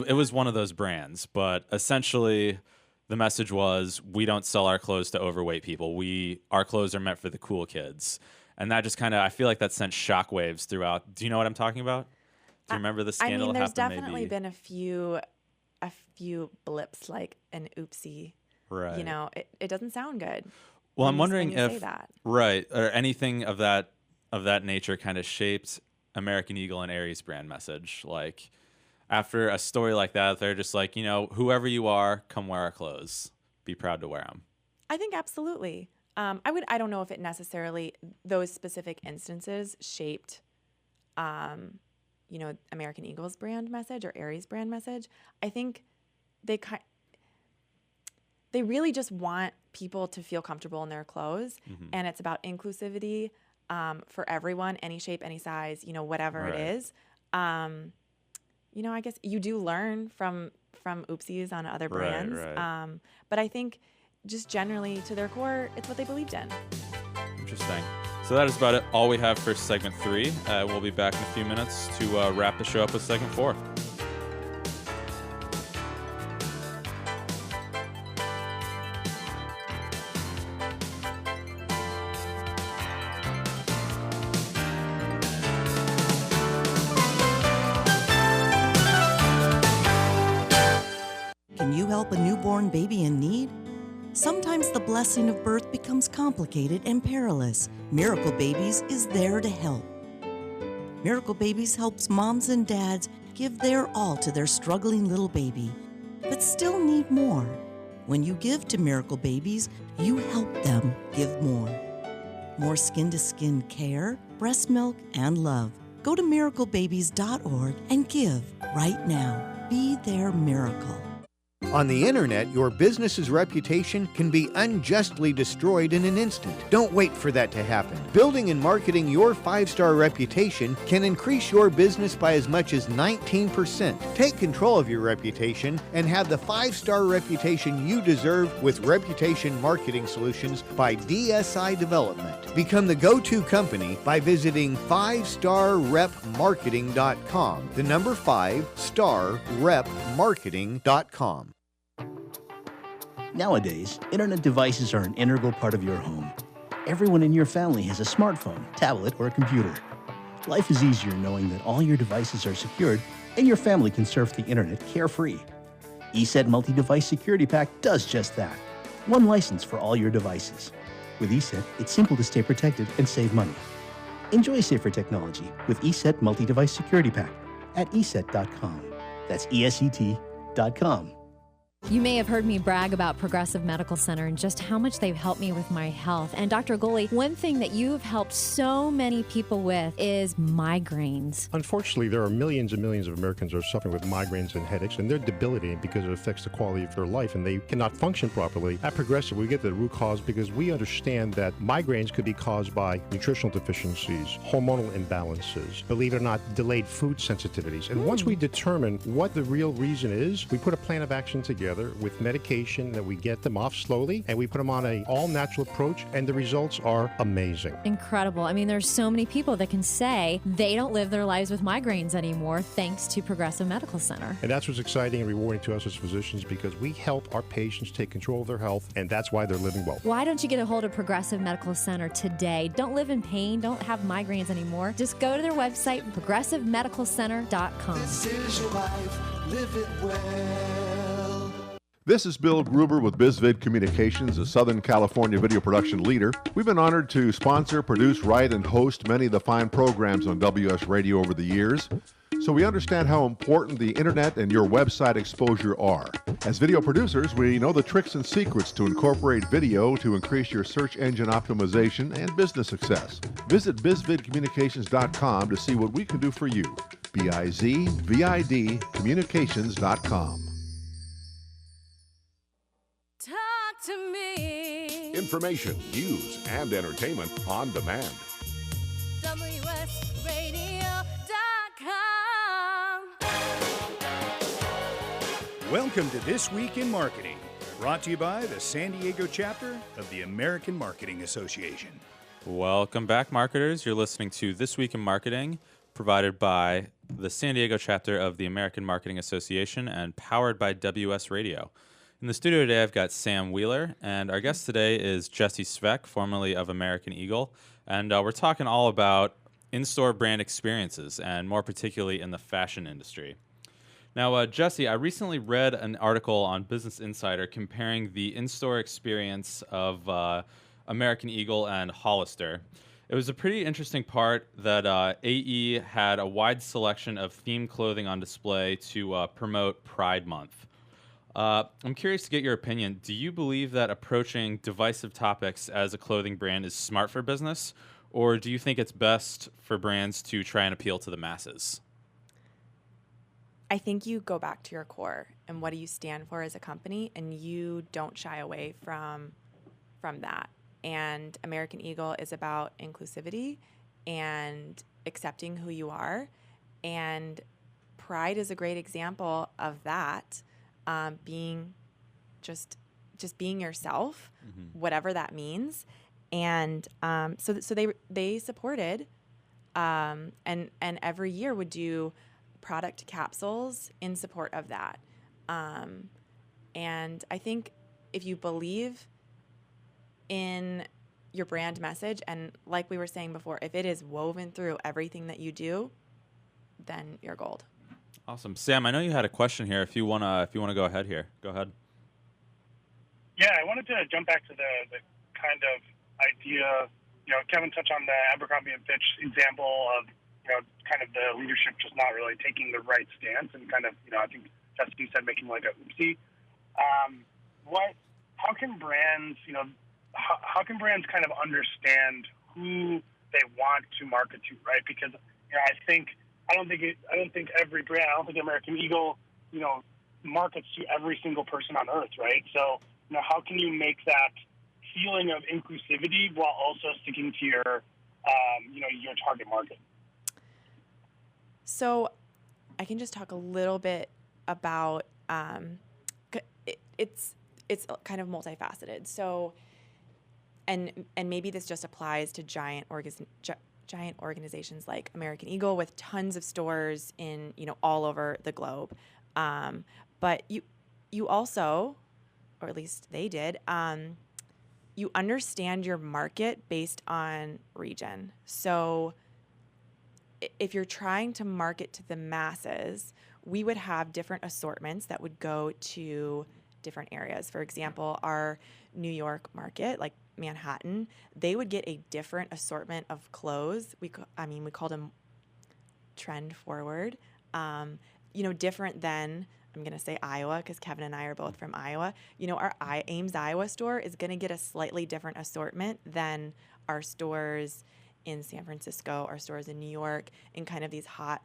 It was one of those brands, but essentially the message was, we don't sell our clothes to overweight people. Our clothes are meant for the cool kids. And that just I feel like that sent shockwaves throughout. Do you know what I'm talking about? Do you remember the scandal? I mean, there's that happened definitely been a few blips, like an oopsie. Right. It doesn't sound good. Well, I'm wondering when you if say that. Right, or anything of that nature kind of shaped American Eagle and Aries brand message. Like, after a story like that, they're just like, whoever you are, come wear our clothes. Be proud to wear them. I think absolutely. I don't know if it necessarily, those specific instances shaped, American Eagle's brand message or Aries brand message. I think they really just want people to feel comfortable in their clothes, and it's about inclusivity for everyone, any shape, any size, whatever it is. I guess you do learn from oopsies on other brands. Right. But I think just generally to their core, it's what they believed in. Interesting. So that is about it. All we have for segment 3. We'll be back in a few minutes to wrap the show up with segment 4. Can you help a newborn baby in need? Sometimes the blessing of birth becomes complicated and perilous. Miracle Babies is there to help. Miracle Babies helps moms and dads give their all to their struggling little baby, but still need more. When you give to Miracle Babies, you help them give more. More skin-to-skin care, breast milk, and love. Go to miraclebabies.org and give right now. Be their miracle. On the internet, your business's reputation can be unjustly destroyed in an instant. Don't wait for that to happen. Building and marketing your 5-star reputation can increase your business by as much as 19%. Take control of your reputation and have the 5-star reputation you deserve with Reputation Marketing Solutions by DSI Development. Become the go-to company by visiting 5starrepmarketing.com. The number 5starrepmarketing.com. Nowadays, internet devices are an integral part of your home. Everyone in your family has a smartphone, tablet, or a computer. Life is easier knowing that all your devices are secured and your family can surf the internet carefree. ESET Multi-Device Security Pack does just that. One license for all your devices. With ESET, it's simple to stay protected and save money. Enjoy safer technology with ESET Multi-Device Security Pack at ESET.com. That's ESET.com. You may have heard me brag about Progressive Medical Center and just how much they've helped me with my health. And Dr. Goley, one thing that you've helped so many people with is migraines. Unfortunately, there are millions and millions of Americans who are suffering with migraines and headaches, and they're debilitating because it affects the quality of their life, and they cannot function properly. At Progressive, we get to the root cause because we understand that migraines could be caused by nutritional deficiencies, hormonal imbalances, believe it or not, delayed food sensitivities. And once we determine what the real reason is, we put a plan of action together with medication that we get them off slowly, and we put them on an all-natural approach, and the results are amazing. Incredible. I mean, there's so many people that can say they don't live their lives with migraines anymore thanks to Progressive Medical Center. And that's what's exciting and rewarding to us as physicians, because we help our patients take control of their health, and that's why they're living well. Why don't you get a hold of Progressive Medical Center today? Don't live in pain. Don't have migraines anymore. Just go to their website, progressivemedicalcenter.com. This is your life, live it well. This is Bill Gruber with BizVid Communications, a Southern California video production leader. We've been honored to sponsor, produce, write, and host many of the fine programs on WS Radio over the years. So we understand how important the internet and your website exposure are. As video producers, we know the tricks and secrets to incorporate video to increase your search engine optimization and business success. Visit bizvidcommunications.com to see what we can do for you. bizvidcommunications.com. Talk to me. Information, news, and entertainment on demand. WSRadio.com. Welcome to This Week in Marketing, brought to you by the San Diego chapter of the American Marketing Association. Welcome back, marketers. You're listening to This Week in Marketing, provided by the San Diego chapter of the American Marketing Association and powered by WS Radio. In the studio today, I've got Sam Wheeler, and our guest today is Jessie Svec, formerly of American Eagle, and we're talking all about in-store brand experiences, and more particularly in the fashion industry. Now, Jessie, I recently read an article on Business Insider comparing the in-store experience of American Eagle and Hollister. It was a pretty interesting part that AE had a wide selection of themed clothing on display to promote Pride Month. I'm curious to get your opinion. Do you believe that approaching divisive topics as a clothing brand is smart for business, or do you think it's best for brands to try and appeal to the masses? I think you go back to your core and what do you stand for as a company, and you don't shy away from that. And American Eagle is about inclusivity and accepting who you are, and Pride is a great example of that. Being just being yourself, whatever that means, and so they supported, and every year would do product capsules in support of that, and I think if you believe in your brand message, and like we were saying before, if it is woven through everything that you do, then you're gold. Awesome. Sam, I know you had a question here. If you wanna go ahead here, go ahead. Yeah, I wanted to jump back to the kind of idea, Kevin touched on the Abercrombie & Fitch example of, kind of the leadership just not really taking the right stance and kind of, I think Jessica said making like a oopsie. How can brands, how can brands kind of understand who they want to market to, right? Because, I don't think every brand, I don't think American Eagle, markets to every single person on earth, right? So, how can you make that feeling of inclusivity while also sticking to your, your target market? So, I can just talk a little bit about, it's kind of multifaceted. So, and maybe this just applies to giant organizations like American Eagle with tons of stores in, all over the globe. But you also, or at least they did, you understand your market based on region. So if you're trying to market to the masses, we would have different assortments that would go to different areas. For example, our New York market, like Manhattan, they would get a different assortment of clothes. We called them trend forward, different than, I'm going to say Iowa, because Kevin and I are both from Iowa. Our Ames, Iowa store is going to get a slightly different assortment than our stores in San Francisco, our stores in New York, in kind of these hot,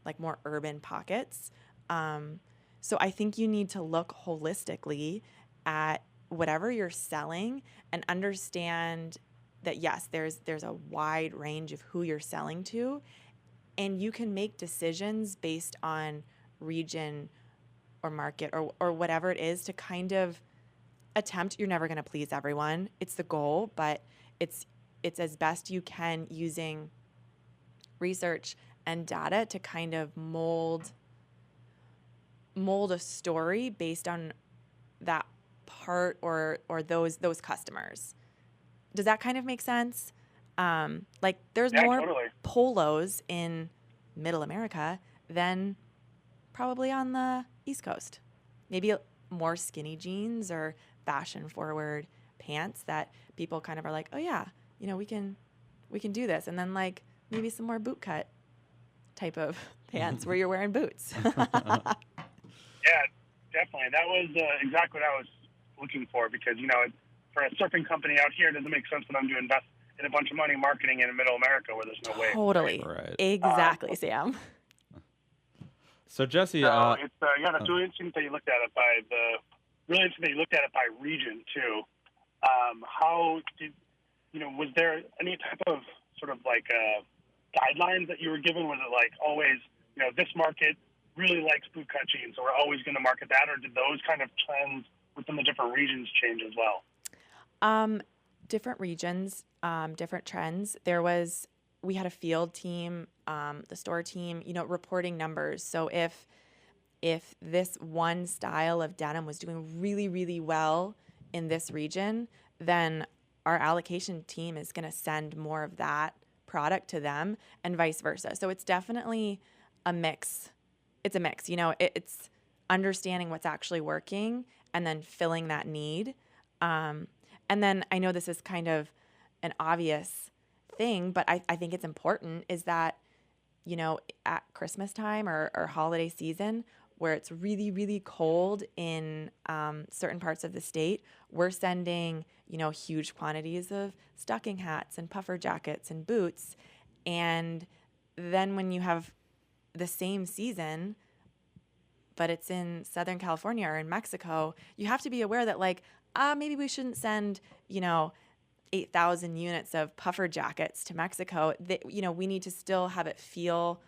like more urban pockets. So I think you need to look holistically at whatever you're selling and understand that, yes, there's a wide range of who you're selling to, and you can make decisions based on region or market or whatever it is to kind of attempt. You're never going to please everyone. It's the goal, but it's as best you can using research and data to kind of mold a story based on that part or those customers. Does that kind of make sense? There's more totally. polos in Middle America than probably on the East Coast. Maybe more skinny jeans or fashion forward pants that people kind of are like, oh yeah, we can do this. And then like maybe some more boot cut type of pants where you're wearing boots. Yeah, definitely. That was exactly what I was looking for because, for a surfing company out here, it doesn't make sense for them to invest in a bunch of money marketing in Middle America where there's no way. Totally. Right. Exactly, Sam. So Jesse, so it's that's really interesting that you looked at it by region too. How did was there any type of sort of like guidelines that you were given? Was it like always this market really likes boot cut jeans, so we're always going to market that, or did those kind of trends within the different regions change as well? Different regions, different trends. We had a field team, the store team, reporting numbers. So if this one style of denim was doing really, really well in this region, then our allocation team is going to send more of that product to them and vice versa. So it's definitely a mix. It's a mix. It's understanding what's actually working and then filling that need. And then I know this is kind of an obvious thing, but I think it's important is that, at Christmas time or holiday season where it's really, really cold in certain parts of the state, we're sending, huge quantities of stocking hats and puffer jackets and boots. And then when you have the same season, but it's in Southern California or in Mexico, you have to be aware that maybe we shouldn't send, 8,000 units of puffer jackets to Mexico. We need to still have it feel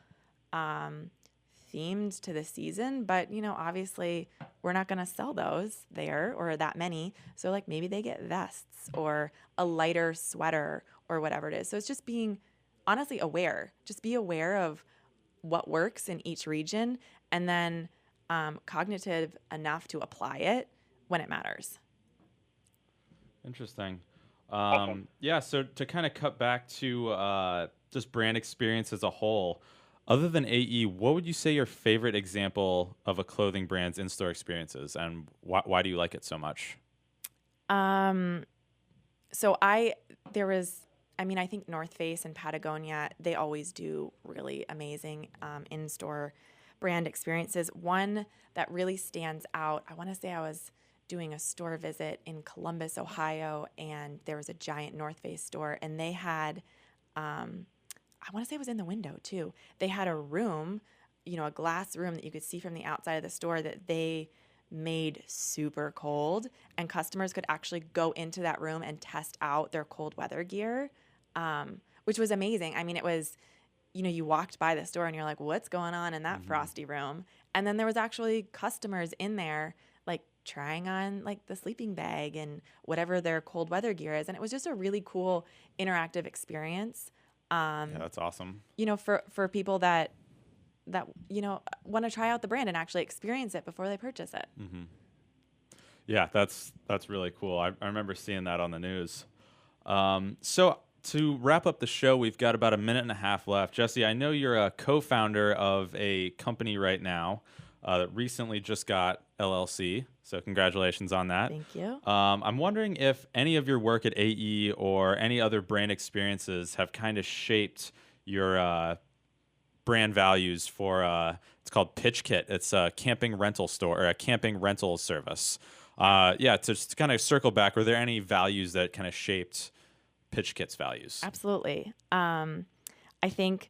themed to the season, but obviously we're not going to sell those there or that many. So maybe they get vests or a lighter sweater or whatever it is. So it's just being honestly aware. Just be aware of what works in each region, and then cognitive enough to apply it when it matters. Interesting. Yeah, so to kind of cut back to just brand experience as a whole, other than AE, what would you say your favorite example of a clothing brand's in-store experience is, and why do you like it so much? I think North Face and Patagonia, they always do really amazing in-store brand experiences. One that really stands out, I want to say I was doing a store visit in Columbus, Ohio, and there was a giant North Face store, and they had, I want to say it was in the window too. They had a room, a glass room that you could see from the outside of the store that they made super cold, and customers could actually go into that room and test out their cold weather gear, which was amazing. I mean, it was, you walked by the store and you're like, what's going on in that frosty room? And then there was actually customers in there trying on the sleeping bag and whatever their cold weather gear is. And it was just a really cool interactive experience. Yeah, that's awesome. For people that want to try out the brand and actually experience it before they purchase it. Mm-hmm. Yeah, that's really cool. I remember seeing that on the news. So to wrap up the show, we've got about a minute and a half left. Jessie, I know you're a co-founder of a company right now that recently just got LLC. So congratulations on that. Thank you. I'm wondering if any of your work at AE or any other brand experiences have kind of shaped your brand values for, it's called Pitch Kit. It's a camping rental store or a camping rental service. To just kind of circle back, were there any values that kind of shaped Pitch Kit's values? Absolutely. I think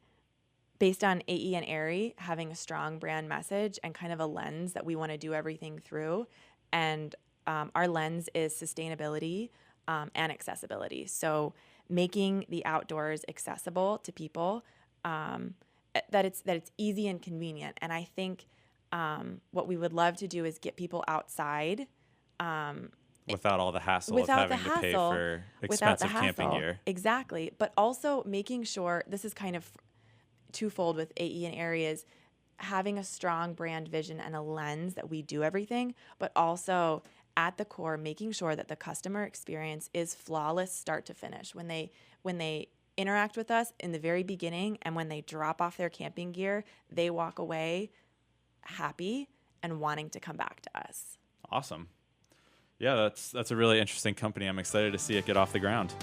based on AE and Aerie, having a strong brand message and kind of a lens that we want to do everything through. And our lens is sustainability and accessibility. So making the outdoors accessible to people, that it's easy and convenient. And I think what we would love to do is get people outside. Without all the hassle of having to pay for expensive camping gear. Exactly. But also making sure, this is kind of twofold with AE and Aerie, is having a strong brand vision and a lens that we do everything, but also at the core, making sure that the customer experience is flawless start to finish. When they interact with us in the very beginning and when they drop off their camping gear, they walk away happy and wanting to come back to us. Awesome. Yeah, that's a really interesting company. I'm excited to see it get off the ground.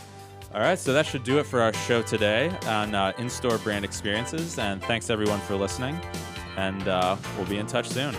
All right, so that should do it for our show today on in-store brand experiences. And thanks, everyone, for listening. And we'll be in touch soon.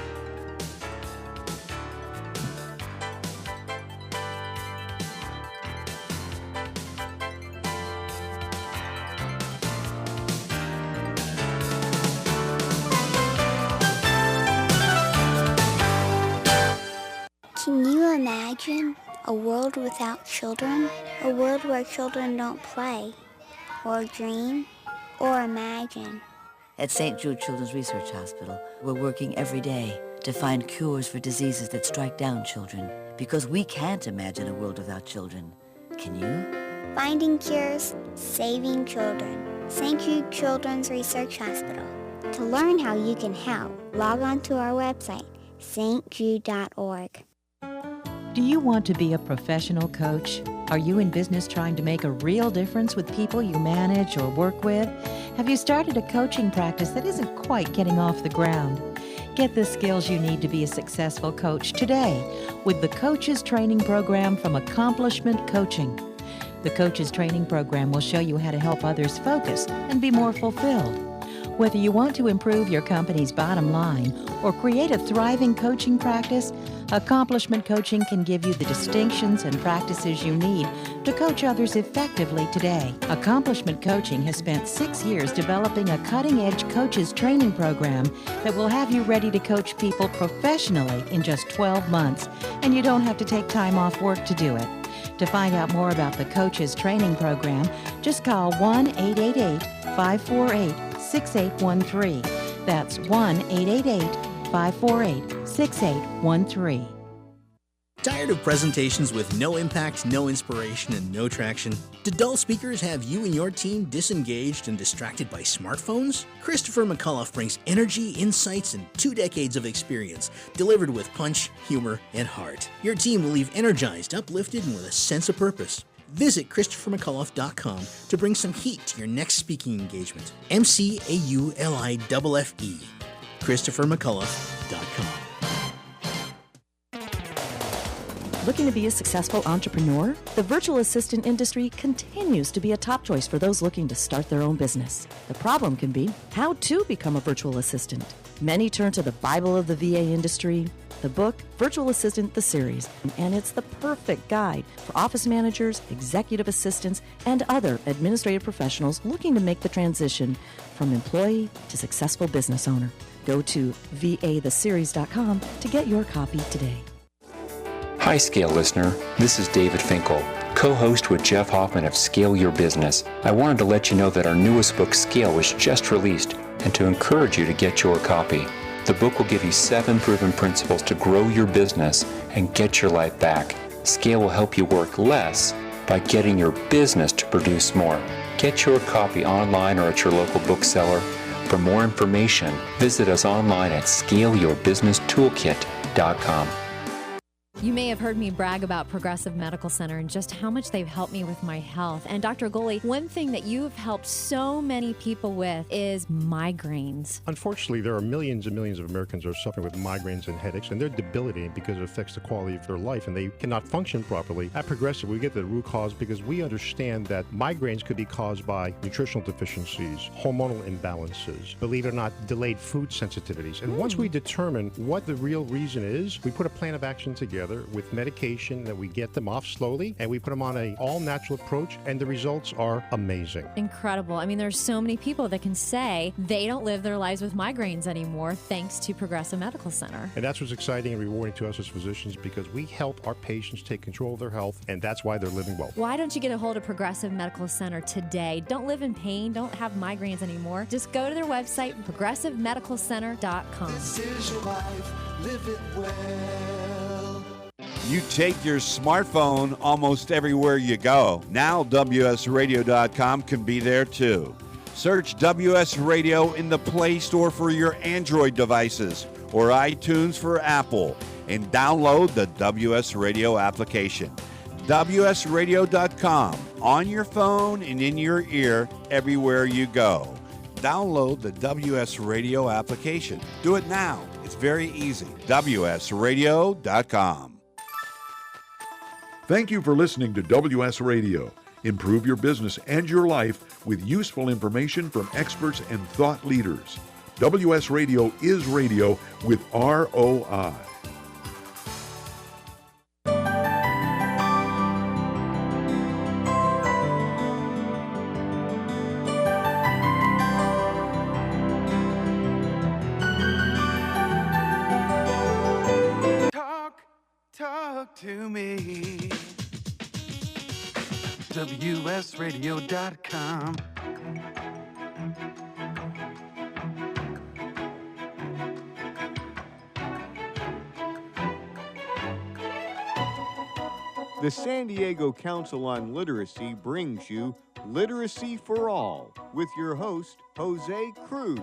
Can you imagine a world without children? A world where children don't play, or dream, or imagine? At St. Jude Children's Research Hospital, we're working every day to find cures for diseases that strike down children, because we can't imagine a world without children. Can you? Finding cures, saving children. St. Jude Children's Research Hospital. To learn how you can help, log on to our website, stjude.org. Do you want to be a professional coach? Are you in business trying to make a real difference with people you manage or work with? Have you started a coaching practice that isn't quite getting off the ground? Get the skills you need to be a successful coach today with the Coaches Training Program from Accomplishment Coaching. The Coaches Training Program will show you how to help others focus and be more fulfilled. Whether you want to improve your company's bottom line or create a thriving coaching practice, Accomplishment Coaching can give you the distinctions and practices you need to coach others effectively today. Accomplishment Coaching has spent 6 years developing a cutting-edge coaches training program that will have you ready to coach people professionally in just 12 months, and you don't have to take time off work to do it. To find out more about the Coaches Training Program, just call 1-888-548-6813. That's 1-888-548-6813. Tired of presentations with no impact, no inspiration, and no traction? Do dull speakers have you and your team disengaged and distracted by smartphones? Christopher McCullough brings energy, insights, and 2 decades of experience, delivered with punch, humor, and heart. Your team will leave energized, uplifted, and with a sense of purpose. Visit ChristopherMcCullough.com to bring some heat to your next speaking engagement. McCulloughe. ChristopherMcCullough.com. Looking to be a successful entrepreneur? The virtual assistant industry continues to be a top choice for those looking to start their own business. The problem can be how to become a virtual assistant. Many turn to the Bible of the VA industry, the book Virtual Assistant, the series, and it's the perfect guide for office managers, executive assistants, and other administrative professionals looking to make the transition from employee to successful business owner. Go to vatheseries.com to get your copy today. Hi, Scale listener. This is David Finkel, co-host with Jeff Hoffman of Scale Your Business. I wanted to let you know that our newest book, Scale, was just released, and to encourage you to get your copy. The book will give you 7 proven principles to grow your business and get your life back. Scale will help you work less by getting your business to produce more. Get your copy online or at your local bookseller. For more information, visit us online at scaleyourbusinesstoolkit.com. You may have heard me brag about Progressive Medical Center and just how much they've helped me with my health. And Dr. Goley, one thing that you've helped so many people with is migraines. Unfortunately, there are millions and millions of Americans who are suffering with migraines and headaches, and they're debilitating because it affects the quality of their life, and they cannot function properly. At Progressive, we get the root cause because we understand that migraines could be caused by nutritional deficiencies, hormonal imbalances, believe it or not, delayed food sensitivities. And once we determine what the real reason is, we put a plan of action together with medication that we get them off slowly, and we put them on an all-natural approach, and the results are amazing. Incredible. I mean, there's so many people that can say they don't live their lives with migraines anymore thanks to Progressive Medical Center. And that's what's exciting and rewarding to us as physicians, because we help our patients take control of their health, and that's why they're living well. Why don't you get a hold of Progressive Medical Center today? Don't live in pain. Don't have migraines anymore. Just go to their website, progressivemedicalcenter.com. This is your life, live it well. You take your smartphone almost everywhere you go. Now WSRadio.com can be there too. Search WS Radio in the Play Store for your Android devices or iTunes for Apple, and download the WS Radio application. WSRadio.com, on your phone and in your ear everywhere you go. Download the WS Radio application. Do it now. It's very easy. WSRadio.com. Thank you for listening to WS Radio. Improve your business and your life with useful information from experts and thought leaders. WS Radio is radio with ROI. Talk talk to me. WSRadio.com. The San Diego Council on Literacy brings you Literacy for All with your host, Jose Cruz.